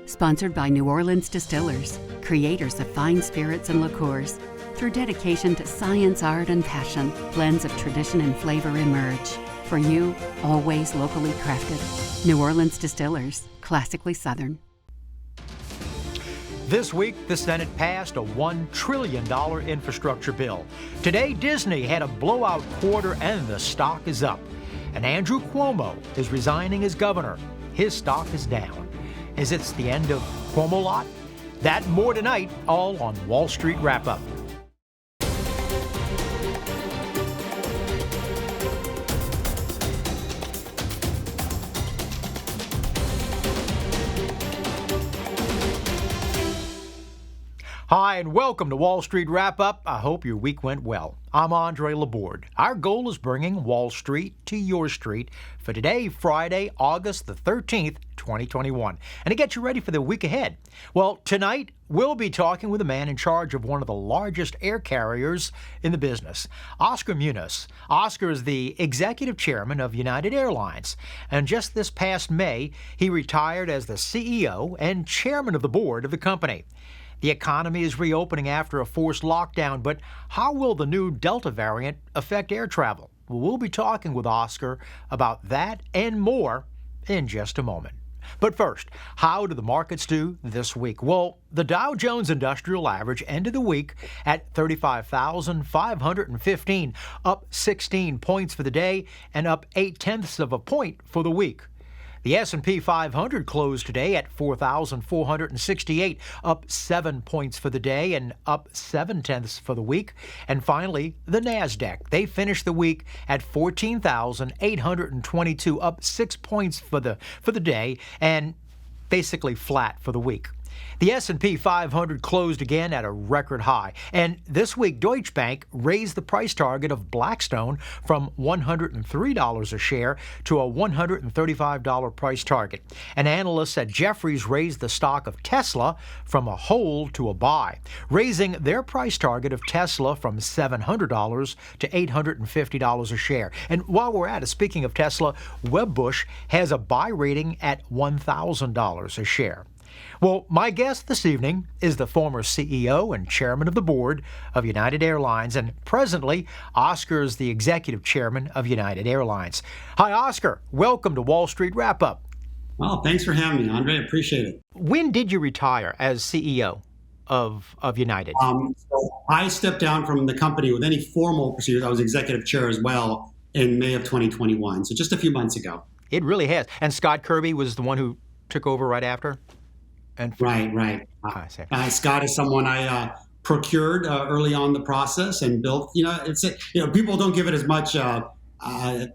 Sponsored by New Orleans Distillers, creators of fine spirits and liqueurs. Through dedication to science, art, and passion, blends of tradition and flavor emerge. For you, always locally crafted. New Orleans Distillers, classically Southern. This week, the Senate passed a $1 trillion infrastructure bill. Today, Disney had a blowout quarter and the stock is up. And Andrew Cuomo is resigning as governor. His stock is down. Is it the end of Cuomo-lot? That and more tonight, all on Wall Street Wrap-Up. Hi, and welcome to Wall Street Wrap-Up. I hope your week went well. I'm Andre Laborde. Our goal is bringing Wall Street to your street for today, Friday, August the 13th, 2021. And to get you ready for the week ahead. Well, tonight, we'll be talking with a man in charge of one of the largest air carriers in the business, Oscar Munoz. Oscar is the executive chairman of United Airlines. And just this past May, he retired as the CEO and chairman of the board of the company. The economy is reopening after a forced lockdown, but how will the new Delta variant affect air travel? Well, we'll be talking with Oscar about that and more in just a moment. But first, how do the markets do this week? Well, the Dow Jones Industrial Average ended the week at 35,515, up 16 points for the day and up 0.8 of a point for the week. The S&P 500 closed today at 4,468, up 7 points for the day and up 0.7 for the week. And finally, the NASDAQ. They finished the week at 14,822, up 6 points for the day and basically flat for the week. The S&P 500 closed again at a record high. And this week, Deutsche Bank raised the price target of Blackstone from $103 a share to a $135 price target. And analysts at Jefferies raised the stock of Tesla from a hold to a buy, raising their price target of Tesla from $700 to $850 a share. And while we're at it, speaking of Tesla, Wedbush has a buy rating at $1,000 a share. Well, my guest this evening is the former CEO and chairman of the board of United Airlines, and presently, Oscar is the executive chairman of United Airlines. Hi, Oscar. Welcome to Wall Street Wrap-Up. Well, thanks for having me, Andre. I appreciate it. When did you retire as CEO of United? So I stepped down from the company with any formal procedures. I was executive chair as well in May of 2021, so just a few months ago. It really has. And Scott Kirby was the one who took over right after? Right. Scott is someone I procured early on the process and built. People don't give it as much. The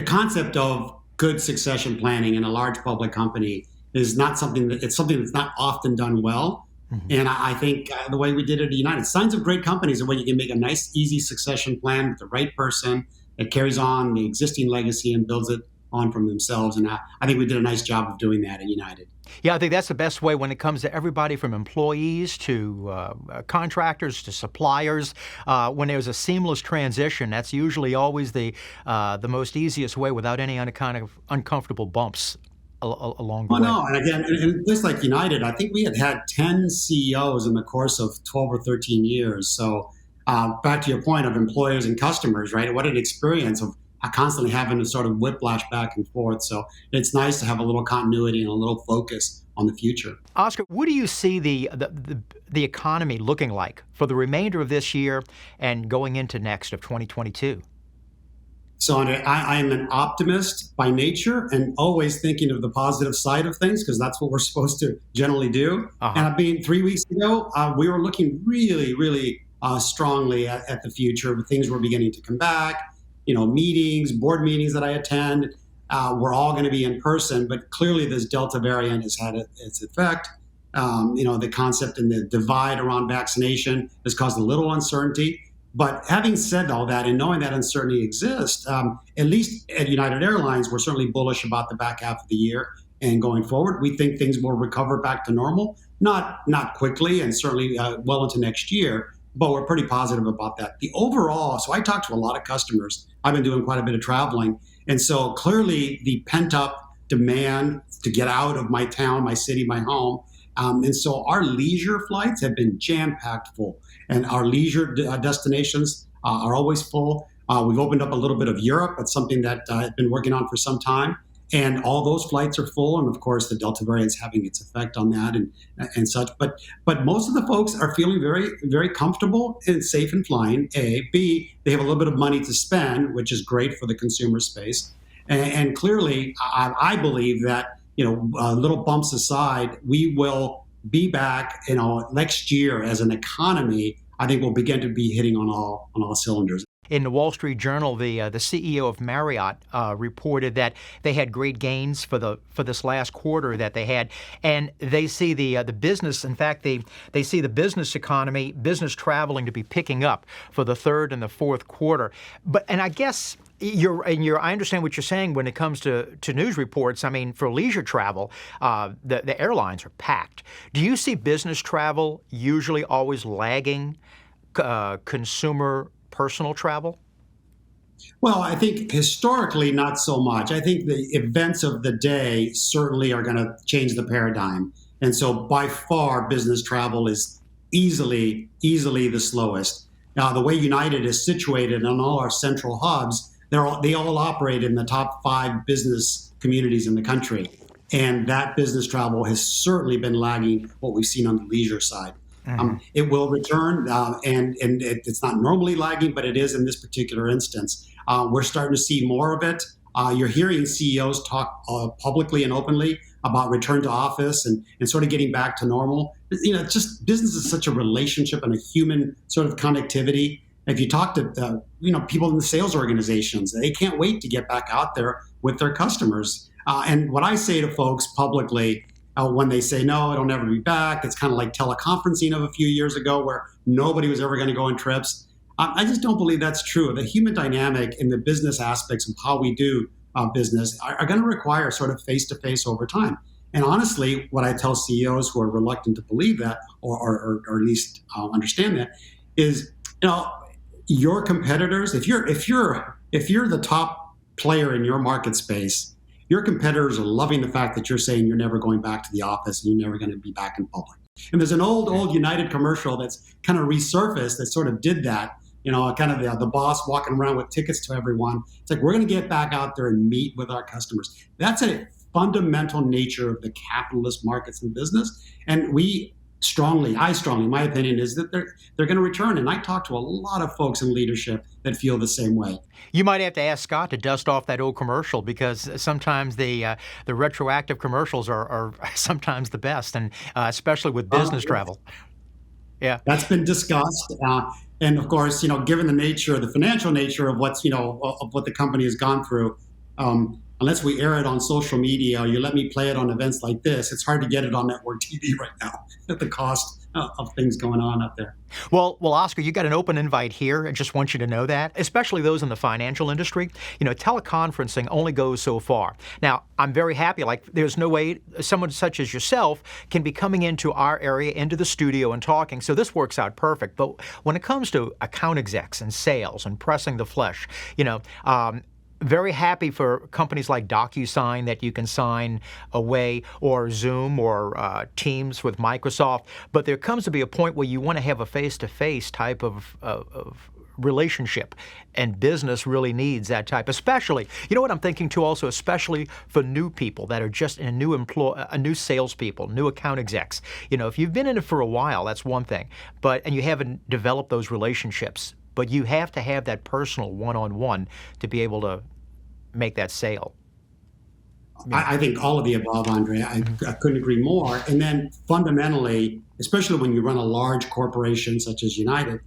concept of good succession planning in a large public company is not something it's something that's not often done well. Mm-hmm. And I think the way we did it at United, signs of great companies are when you can make a nice, easy succession plan with the right person that carries on the existing legacy and builds it on from themselves. And I think we did a nice job of doing that at United. Yeah, I think that's the best way when it comes to everybody from employees to contractors to suppliers. When there's a seamless transition, that's usually always the most easiest way without any kind of uncomfortable bumps along the way. No, and again, and just like United, I think we had 10 CEOs in the course of 12 or 13 years. So back to your point of employers and customers, right? What an experience of constantly having to sort of whiplash back and forth. So it's nice to have a little continuity and a little focus on the future. Oscar, what do you see the economy looking like for the remainder of this year and going into next of 2022? So I am an optimist by nature and always thinking of the positive side of things because that's what we're supposed to generally do. Uh-huh. And 3 weeks ago, we were looking really, really strongly at the future. Things were beginning to come back. Meetings, board meetings that I attend, we're all going to be in person, but clearly this Delta variant has had its effect. The concept and the divide around vaccination has caused a little uncertainty. But having said all that and knowing that uncertainty exists, at least at United Airlines, we're certainly bullish about the back half of the year and going forward. We think things will recover back to normal, not quickly and certainly well into next year. But we're pretty positive about that. The overall, so I talked to a lot of customers. I've been doing quite a bit of traveling. And so clearly the pent up demand to get out of my town, my city, my home. And so our leisure flights have been jam-packed full, and our leisure destinations are always full. We've opened up a little bit of Europe. That's something that I've been working on for some time. And all those flights are full. And of course, the Delta variant is having its effect on that and such. But most of the folks are feeling very, very comfortable and safe in flying. A. B, they have a little bit of money to spend, which is great for the consumer space. And clearly, I believe that, little bumps aside, we will be back, next year as an economy. I think we'll begin to be hitting on all cylinders. In the Wall Street Journal, the CEO of Marriott reported that they had great gains for this last quarter that they had, and they see the business. In fact, they see the business economy, business traveling to be picking up for the third and the fourth quarter. And I guess I understand what you're saying when it comes to news reports. I mean, for leisure travel, the airlines are packed. Do you see business travel usually always lagging consumer personal travel? Well, I think historically, not so much. I think the events of the day certainly are going to change the paradigm. And so by far, business travel is easily the slowest. Now, the way United is situated on all our central hubs, they all operate in the top 5 business communities in the country. And that business travel has certainly been lagging what we've seen on the leisure side. It will return, and it's not normally lagging, but it is in this particular instance. We're starting to see more of it. You're hearing CEOs talk publicly and openly about return to office and sort of getting back to normal. Just business is such a relationship and a human sort of connectivity. If you talk to people in the sales organizations, they can't wait to get back out there with their customers. And what I say to folks publicly, when they say, no, it'll never be back, it's kind of like teleconferencing of a few years ago where nobody was ever going to go on trips. I just don't believe that's true. The human dynamic and the business aspects of how we do business are going to require sort of face-to-face over time. And honestly, what I tell CEOs who are reluctant to believe that, or at least understand that, is, your competitors, if you're the top player in your market space, your competitors are loving the fact that you're saying you're never going back to the office and you're never going to be back in public. And there's an old United commercial that's kind of resurfaced that sort of did that, kind of the boss walking around with tickets to everyone. It's like, we're going to get back out there and meet with our customers. That's a fundamental nature of the capitalist markets and business. And I strongly, my opinion is that they're going to return. And I talk to a lot of folks in leadership that feel the same way. You might have to ask Scott to dust off that old commercial, because sometimes the retroactive commercials are sometimes the best, and especially with business travel. Yeah, that's been discussed. And of course, given the financial nature of of what the company has gone through, unless we air it on social media or you let me play it on events like this, it's hard to get it on network TV right now at the cost of things going on up there. Well, Oscar, you got an open invite here. I just want you to know that, especially those in the financial industry. Teleconferencing only goes so far. Now, I'm very happy. There's no way someone such as yourself can be coming into our area, into the studio and talking. So this works out perfect. But when it comes to account execs and sales and pressing the flesh, very happy for companies like DocuSign that you can sign away, or Zoom, or Teams with Microsoft. But there comes to be a point where you want to have a face-to-face type of relationship, and business really needs that type. Especially, what I'm thinking too, also, especially for new people that are just in a new salespeople, new account execs. If you've been in it for a while, that's one thing, and you haven't developed those relationships. But you have to have that personal one-on-one to be able to make that sale. I think all of the above, Andre. I couldn't agree more. And then fundamentally, especially when you run a large corporation such as United,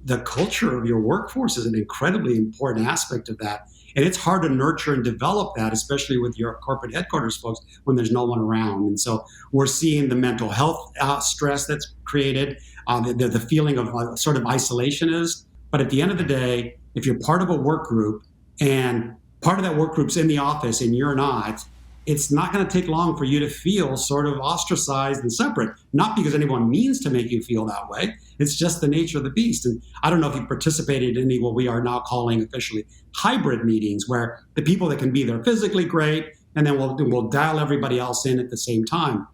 the culture of your workforce is an incredibly important aspect of that. And it's hard to nurture and develop that, especially with your corporate headquarters folks, when there's no one around. And so we're seeing the mental health stress that's created, the feeling of sort of isolation is. But at the end of the day, if you're part of a work group and part of that work group's in the office and you're not, it's not going to take long for you to feel sort of ostracized and separate. Not because anyone means to make you feel that way. It's just the nature of the beast. And I don't know if you've participated in any what we are now calling officially hybrid meetings, where the people that can be there physically, great, and then we'll dial everybody else in at the same time.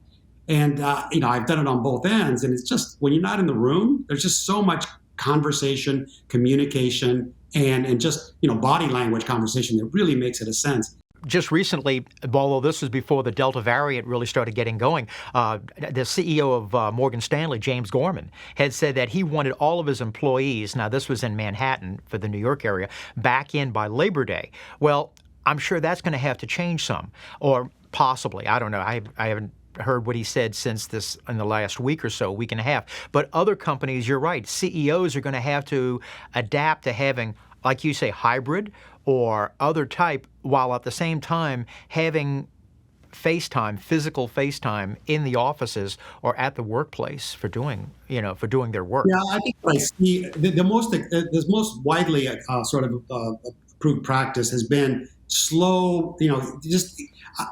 And I've done it on both ends, and it's just when you're not in the room, there's just so much conversation, communication, and just body language conversation that really makes it a sense. Just recently, although this was before the Delta variant really started getting going, the CEO of Morgan Stanley, James Gorman, had said that he wanted all of his employees, now this was in Manhattan for the New York area, back in by Labor Day. Well, I'm sure that's going to have to change some, or possibly. I don't know. I haven't heard what he said since this in the last week or so, week and a half. But other companies, you're right, CEOs are going to have to adapt to having, like you say, hybrid or other type, while at the same time having FaceTime, physical FaceTime in the offices or at the workplace for doing their work. Yeah, I think what I see the most widely approved practice has been slow.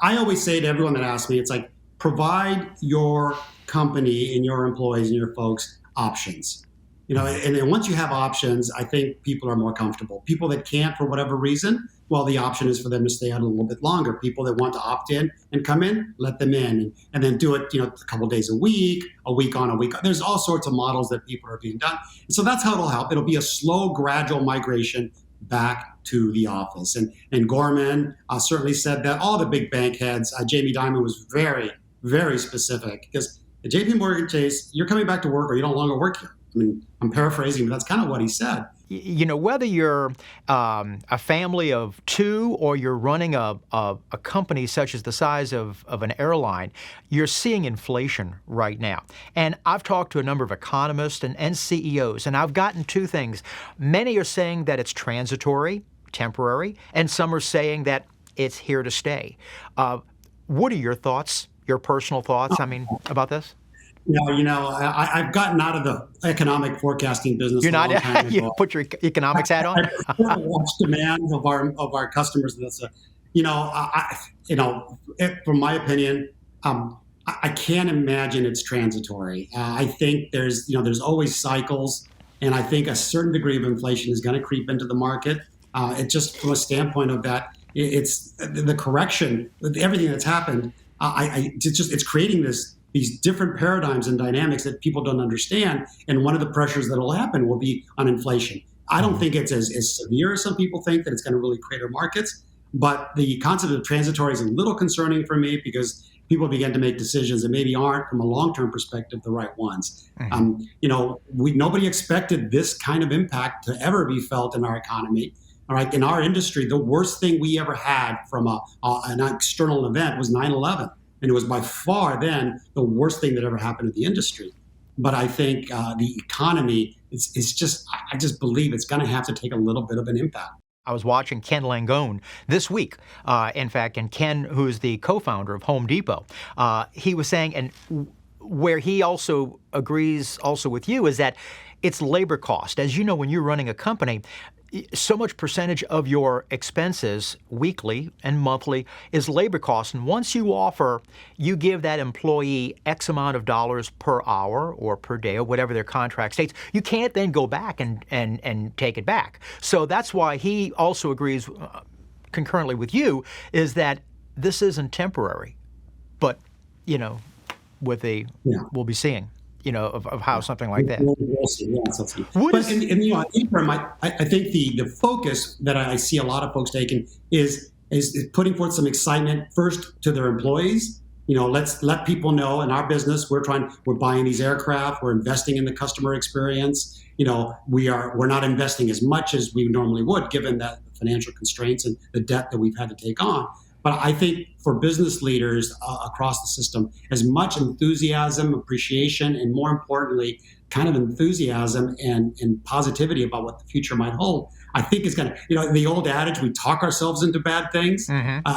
I always say to everyone that asks me, it's like, provide your company and your employees and your folks options. And then once you have options, I think people are more comfortable. People that can't for whatever reason, well, the option is for them to stay out a little bit longer. People that want to opt in and come in, let them in, and then do it, a couple days a week on, a week. There's all sorts of models that people are being done. And so that's how it'll help. It'll be a slow, gradual migration back to the office. And Gorman certainly said that. All the big bank heads, Jamie Dimon was very, very specific, because at JP Morgan Chase, you're coming back to work or you don't longer work here. I mean, I'm paraphrasing, but that's kind of what he said. Whether you're a family of two or you're running a company such as the size of an airline, you're seeing inflation right now. And I've talked to a number of economists and CEOs, and I've gotten two things. Many are saying that it's transitory, temporary, and some are saying that it's here to stay. What are your thoughts, your personal thoughts, about this? I've gotten out of the economic forecasting business. You're a long not. time ago. You put your economics hat on. I watch demands of our customers. From my opinion, I can't imagine it's transitory. I think there's always cycles, and I think a certain degree of inflation is going to creep into the market. It just from a standpoint of that, it's the correction, everything that's happened. It's creating these different paradigms and dynamics that people don't understand. And one of the pressures that will happen will be on inflation. I don't think it's as severe as some people think, that it's going to really crater markets. But the concept of transitory is a little concerning for me, because people begin to make decisions that maybe aren't, from a long-term perspective, the right ones. Nobody expected this kind of impact to ever be felt in our economy. All right, in our industry, the worst thing we ever had from an external event was 9/11. And it was by far then the worst thing that ever happened to the industry. But I think the economy I just believe it's going to have to take a little bit of an impact. I was watching Ken Langone this week, in fact, and Ken, who's the co-founder of Home Depot, he was saying, and where he also agrees also with you, is that it's labor cost. As you know, when you're running a company, so much percentage of your expenses weekly and monthly is labor costs. And once you give that employee X amount of dollars per hour or per day or whatever their contract states, you can't then go back and take it back. So that's why he also agrees concurrently with you, is that this isn't temporary, but, we'll be seeing. Of how something like that. We'll see. But in the interim, I think the focus that I see a lot of folks taking is putting forth some excitement first to their employees. Let's let people know in our business we're buying these aircraft, we're investing in the customer experience. We're not investing as much as we normally would, given that financial constraints and the debt that we've had to take on. But I think for business leaders across the system, as much enthusiasm, appreciation, and more importantly, kind of enthusiasm and positivity about what the future might hold, I think is going to, the old adage, we talk ourselves into bad things,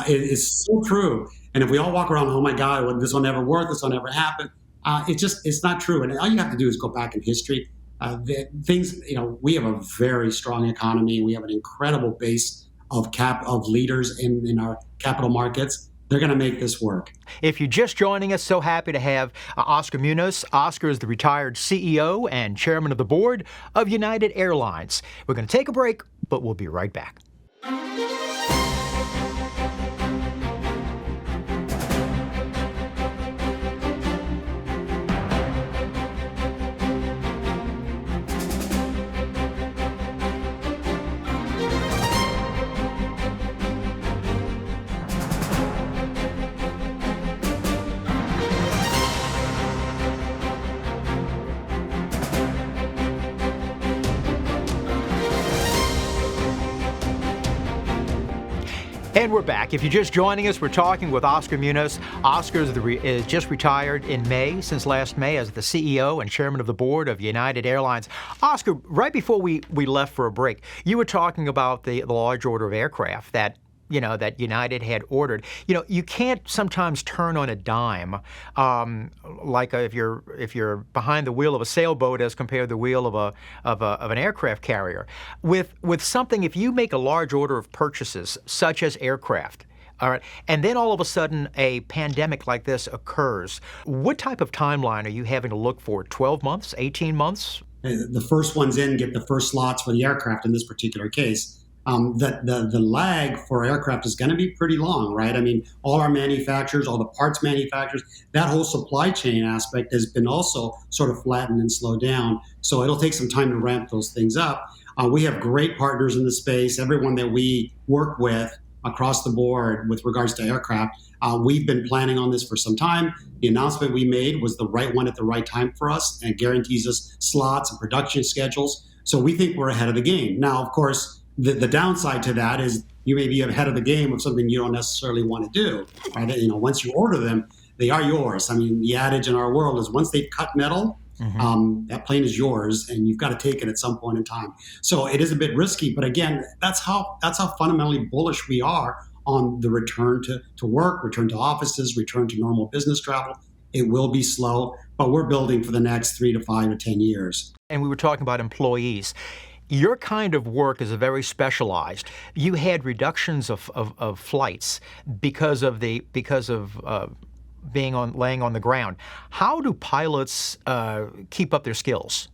is so true. And if we all walk around, oh my God, this will never work, this will never happen, it's not true. And all you have to do is go back in history. We have a very strong economy. We have an incredible base of leaders in our capital markets. They're going to make this work. If you're just joining us, so happy to have Oscar Munoz. Oscar is the retired CEO and chairman of the board of United Airlines. We're going to take a break, but we'll be right back. And we're back. If you're just joining us, we're talking with Oscar Munoz. Oscar is just retired in May, since last May, as the CEO and chairman of the board of United Airlines. Oscar, right before we left for a break, you were talking about the large order of aircraft that United had ordered. You can't sometimes turn on a dime, if you're behind the wheel of a sailboat as compared to the wheel of an aircraft carrier. With something, if you make a large order of purchases, such as aircraft, all right, and then all of a sudden a pandemic like this occurs, what type of timeline are you having to look for? 12 months, 18 months? The first ones in get the first slots for the aircraft in this particular case. The lag for aircraft is going to be pretty long, right? I mean, all our manufacturers, all the parts manufacturers, that whole supply chain aspect has been also sort of flattened and slowed down. So it'll take some time to ramp those things up. We have great partners in the space. Everyone that we work with across the board with regards to aircraft, we've been planning on this for some time. The announcement we made was the right one at the right time for us and guarantees us slots and production schedules. So we think we're ahead of the game. Now, of course, the downside to that is you may be ahead of the game of something you don't necessarily want to do, right? Once you order them, they are yours. I mean, the adage in our world is once they've cut metal, that plane is yours, and you've got to take it at some point in time. So it is a bit risky, but again, that's how fundamentally bullish we are on the return to work, return to offices, return to normal business travel. It will be slow, but we're building for the next 3 to 5 to 10 years. And we were talking about employees. Your kind of work is very specialized. You had reductions of flights because of laying on the ground. How do pilots keep up their skills?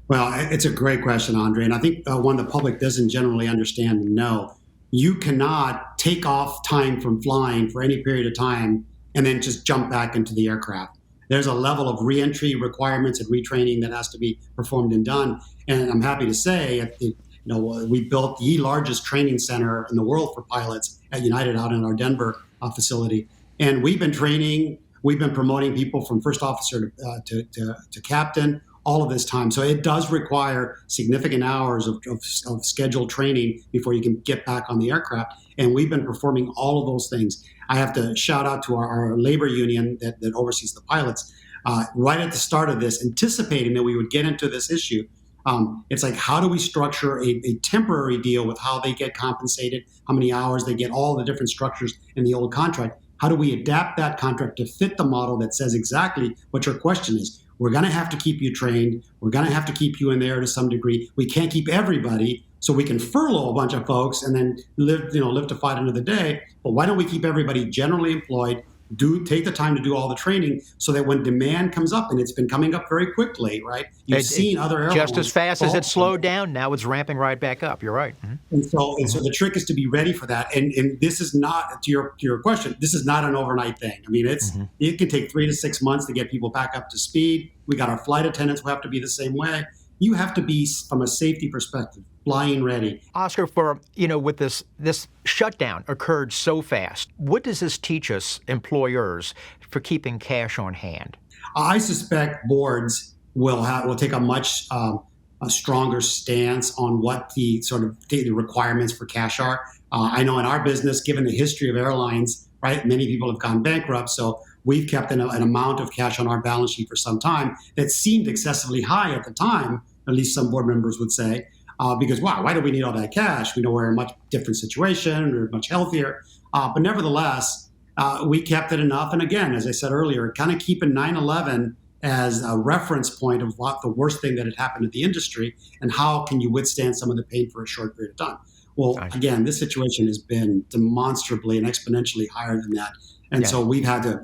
Well, it's a great question, Andre, and I think one the public doesn't generally understand and know. You cannot take off time from flying for any period of time and then just jump back into the aircraft. There's a level of reentry requirements and retraining that has to be performed and done. And I'm happy to say, we built the largest training center in the world for pilots at United out in our Denver facility. And we've been promoting people from first officer to captain all of this time. So it does require significant hours of scheduled training before you can get back on the aircraft. And we've been performing all of those things. I have to shout out to our labor union that oversees the pilots. Right at the start of this, anticipating that we would get into this issue, it's like, how do we structure a temporary deal with how they get compensated, how many hours they get, all the different structures in the old contract? How do we adapt that contract to fit the model that says exactly what your question is? We're going to have to keep you trained. We're going to have to keep you in there to some degree. We can't keep everybody, so we can furlough a bunch of folks and then live to fight another day. But why don't we keep everybody generally employed? Take the time to do all the training so that when demand comes up, and it's been coming up very quickly, right? You've seen other airlines. Just as fast as it slowed down, now it's ramping right back up. You're right. Mm-hmm. And so the trick is to be ready for that. And this is not, to your question, this is not an overnight thing. I mean, it can take 3 to 6 months to get people back up to speed. We got our flight attendants who have to be the same way. You have to be, from a safety perspective, flying ready. Oscar, with this shutdown occurred so fast, what does this teach us employers for keeping cash on hand? I suspect boards will take a much a stronger stance on what the sort of the requirements for cash are. I know in our business, given the history of airlines, right, many people have gone bankrupt, so we've kept an amount of cash on our balance sheet for some time that seemed excessively high at the time, at least some board members would say, because, wow, why do we need all that cash? We know we're in a much different situation, we're much healthier. But nevertheless, we kept it enough. And again, as I said earlier, kind of keeping 9/11 as a reference point of what the worst thing that had happened to the industry and how can you withstand some of the pain for a short period of time. Well, again, this situation has been demonstrably and exponentially higher than that. And so we've had to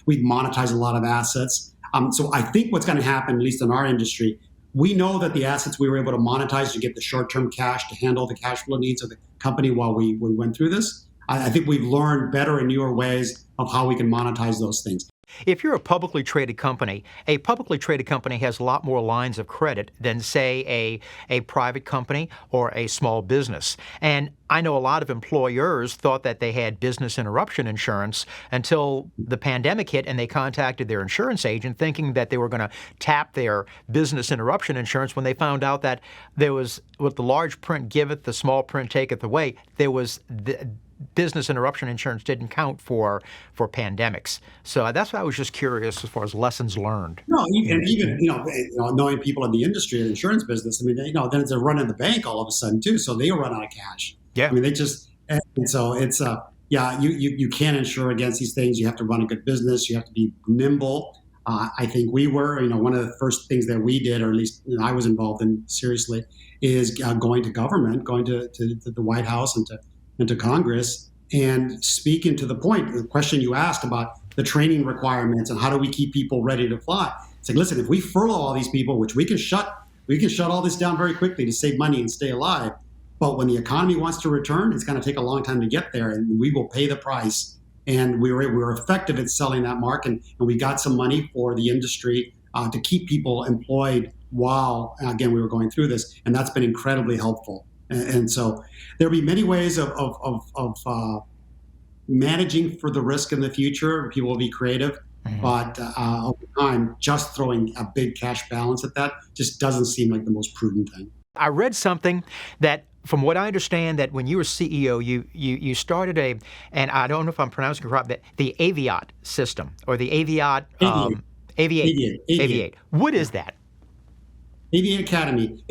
we've monetized a lot of assets. So I think what's going to happen, at least in our industry, we know that the assets we were able to monetize to get the short-term cash to handle the cash flow needs of the company while we went through this. I think we've learned better and newer ways of how we can monetize those things. If you're a publicly traded company has a lot more lines of credit than, say, a private company or a small business. And I know a lot of employers thought that they had business interruption insurance until the pandemic hit and they contacted their insurance agent thinking that they were going to tap their business interruption insurance when they found out that there was, what the large print giveth, the small print taketh away, there was business interruption insurance didn't count for pandemics. So that's why I was just curious as far as lessons learned. No, even knowing people in the industry, the insurance business. I mean, then it's a run in the bank all of a sudden too. So they run out of cash. Yeah. I mean, and so it's you can't insure against these things. You have to run a good business. You have to be nimble. I think we were, one of the first things that we did, or at least I was involved in seriously, is going to government, going to the White House and to Congress, and speaking to the point, the question you asked about the training requirements and how do we keep people ready to fly. It's like, listen, if we furlough all these people, which we can shut all this down very quickly to save money and stay alive. But when the economy wants to return, it's going to take a long time to get there, and we will pay the price. And we were effective at selling that mark, and we got some money for the industry to keep people employed while, again, we were going through this, and that's been incredibly helpful. And so there'll be many ways of managing for the risk in the future. People will be creative, but over time, just throwing a big cash balance at that just doesn't seem like the most prudent thing. I read something that, from what I understand, that when you were CEO, you started and I don't know if I'm pronouncing it right, the Aviat system, or the Aviat. Aviate. What is that? Aviate Academy.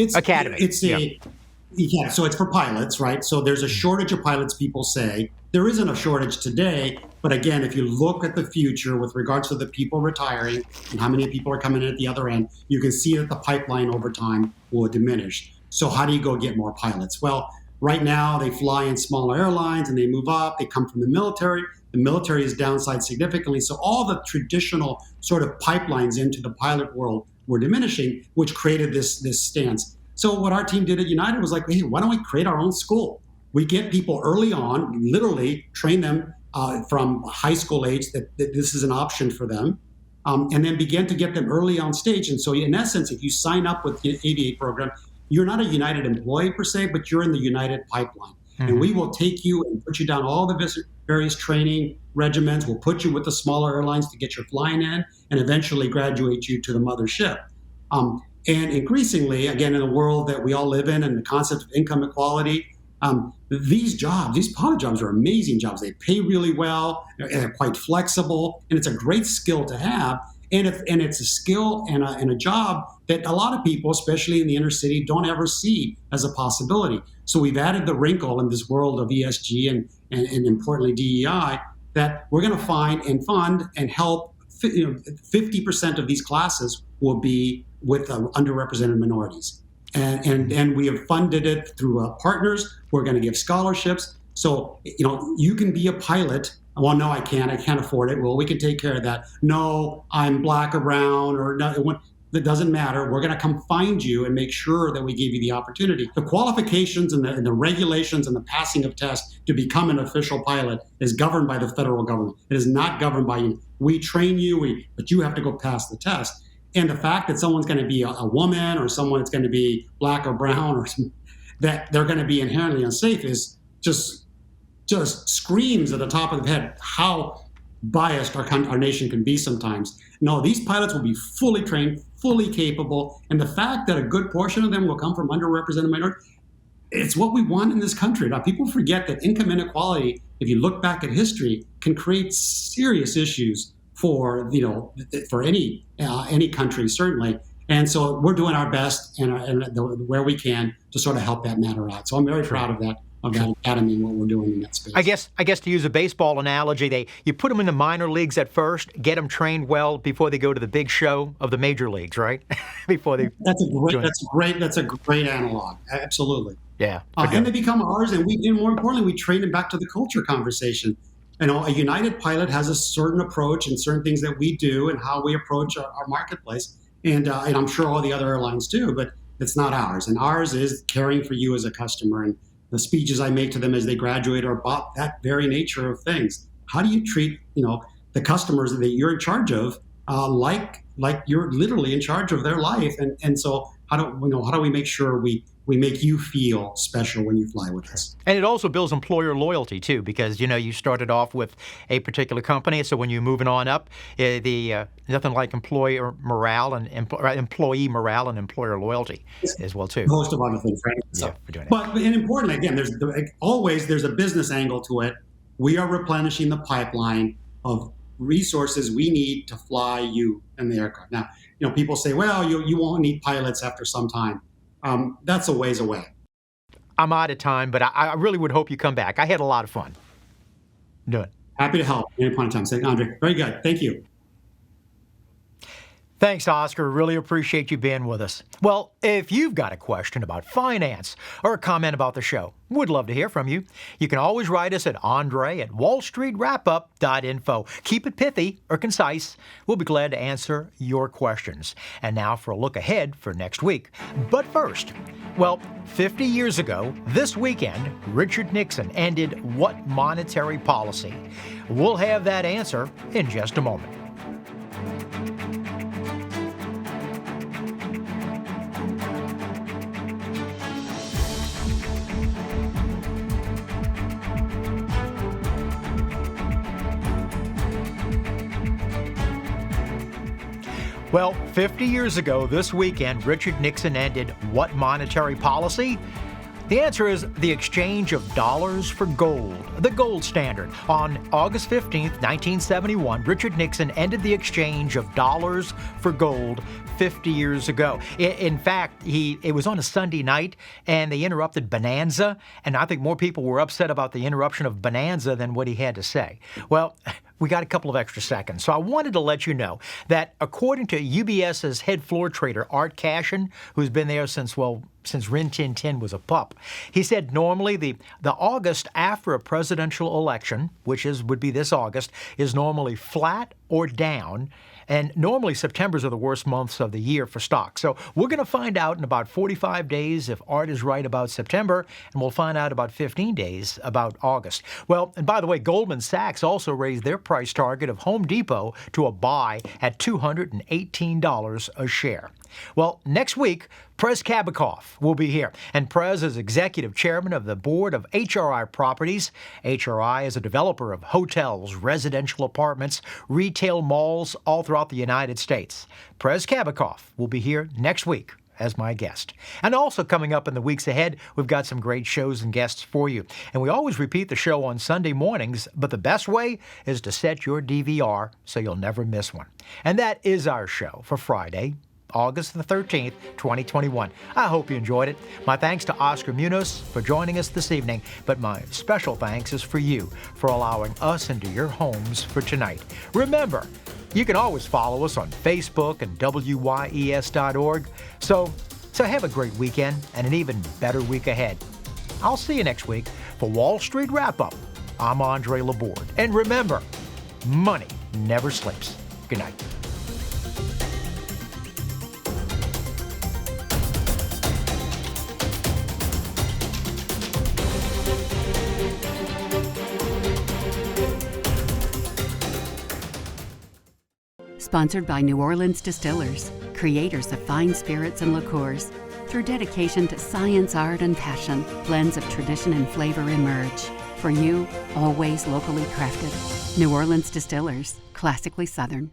Yeah, so it's for pilots, right? So there's a shortage of pilots, people say. There isn't a shortage today, but again, if you look at the future with regards to the people retiring and how many people are coming in at the other end, you can see that the pipeline over time will diminish. So how do you go get more pilots? Well, right now they fly in smaller airlines and they move up, they come from the military. The military is downside significantly. So all the traditional sort of pipelines into the pilot world were diminishing, which created this stance. So what our team did at United was like, hey, why don't we create our own school? We get people early on, literally train them from high school age that this is an option for them, and then begin to get them early on stage. And so in essence, if you sign up with the Aviate program, you're not a United employee per se, but you're in the United pipeline. Mm-hmm. And we will take you and put you down all the various training regimens. We'll put you with the smaller airlines to get your flying in and eventually graduate you to the mothership. And increasingly, again, in the world that we all live in and the concept of income equality, these pilot jobs are amazing jobs. They pay really well, they're quite flexible, and it's a great skill to have. And it's a skill and a job that a lot of people, especially in the inner city, don't ever see as a possibility. So we've added the wrinkle in this world of ESG and importantly DEI, that we're going to find and fund and help. 50% of these classes will be with underrepresented minorities. And we have funded it through partners who are going to give scholarships. So, you can be a pilot. Well, no, I can't afford it. Well, we can take care of that. No, I'm black or brown or no, it doesn't matter. We're going to come find you and make sure that we give you the opportunity. The qualifications and the regulations and the passing of tests to become an official pilot is governed by the federal government. It is not governed by you. We train you, but you have to go pass the test. And the fact that someone's going to be a woman or someone that's going to be black or brown or that they're going to be inherently unsafe is just screams at the top of the head how biased our nation can be sometimes. No, these pilots will be fully trained, fully capable, and the fact that a good portion of them will come from underrepresented minorities, it's what we want in this country. Now, people forget that income inequality, if you look back at history, can create serious issues for any country, certainly. And so we're doing our best and where we can to sort of help that matter out. So I'm very proud of that academy and what we're doing in that space. I guess to use a baseball analogy, you put them in the minor leagues at first, get them trained well before they go to the big show of the major leagues, right? That's a great analog. Absolutely. Yeah. And they become ours, and more importantly, we train them back to the culture conversation. A United pilot has a certain approach and certain things that we do and how we approach our marketplace. And I'm sure all the other airlines do, but it's not ours. And ours is caring for you as a customer. And the speeches I make to them as they graduate are about that very nature of things. How do you treat, the the customers that you're in charge of, like you're literally in charge of their life. And so how do we make sure we make you feel special when you fly with us? And it also builds employer loyalty too, because you started off with a particular company, so when you're moving on up, nothing like employer morale and employee morale and employer loyalty as well too. A host of other things, right? So, for doing it. But and importantly, again, there's a business angle to it. We are replenishing the pipeline of resources we need to fly you in the aircraft. Now, people say, well, you won't need pilots after some time. That's a ways away. I'm out of time, but I really would hope you come back. I had a lot of fun doing it. Happy to help any point in time. Thank Andre. Very good. Thank you. Thanks, Oscar. Really appreciate you being with us. Well, if you've got a question about finance or a comment about the show, we'd love to hear from you. You can always write us at andre@wallstreetwrapup.info. Keep it pithy or concise. We'll be glad to answer your questions. And now for a look ahead for next week. But first, 50 years ago, this weekend, Richard Nixon ended what monetary policy? We'll have that answer in just a moment. Well, 50 years ago this weekend, Richard Nixon ended what monetary policy? The answer is the exchange of dollars for gold, the gold standard. On August 15th, 1971, Richard Nixon ended the exchange of dollars for gold 50 years ago. In fact, it was on a Sunday night, and they interrupted Bonanza, and I think more people were upset about the interruption of Bonanza than what he had to say. Well, we got a couple of extra seconds, so I wanted to let you know that according to UBS's head floor trader, Art Cashin, who's been there since Rin Tin Tin was a pup, he said normally the August after a presidential election, which would be this August, is normally flat or down. And normally September's are the worst months of the year for stocks. So we're going to find out in about 45 days if Art is right about September, and we'll find out about 15 days about August. Well, and by the way, Goldman Sachs also raised their price target of Home Depot to a buy at $218 a share. Well, next week, Prez Kabikoff will be here, and Prez is executive chairman of the board of HRI Properties. HRI is a developer of hotels, residential apartments, retail malls all throughout the United States. Prez Kabikoff will be here next week as my guest. And also coming up in the weeks ahead, we've got some great shows and guests for you. And we always repeat the show on Sunday mornings, but the best way is to set your DVR so you'll never miss one. And that is our show for Friday, August the 13th, 2021. I hope you enjoyed it. My thanks to Oscar Munoz for joining us this evening, but my special thanks is for you for allowing us into your homes for tonight. Remember, you can always follow us on Facebook and WYES.org. So have a great weekend and an even better week ahead. I'll see you next week for Wall Street Wrap-Up. I'm Andre Laborde. And remember, money never sleeps. Good night. Sponsored by New Orleans Distillers, creators of fine spirits and liqueurs. Through dedication to science, art, and passion, blends of tradition and flavor emerge. For you, always locally crafted. New Orleans Distillers, classically Southern.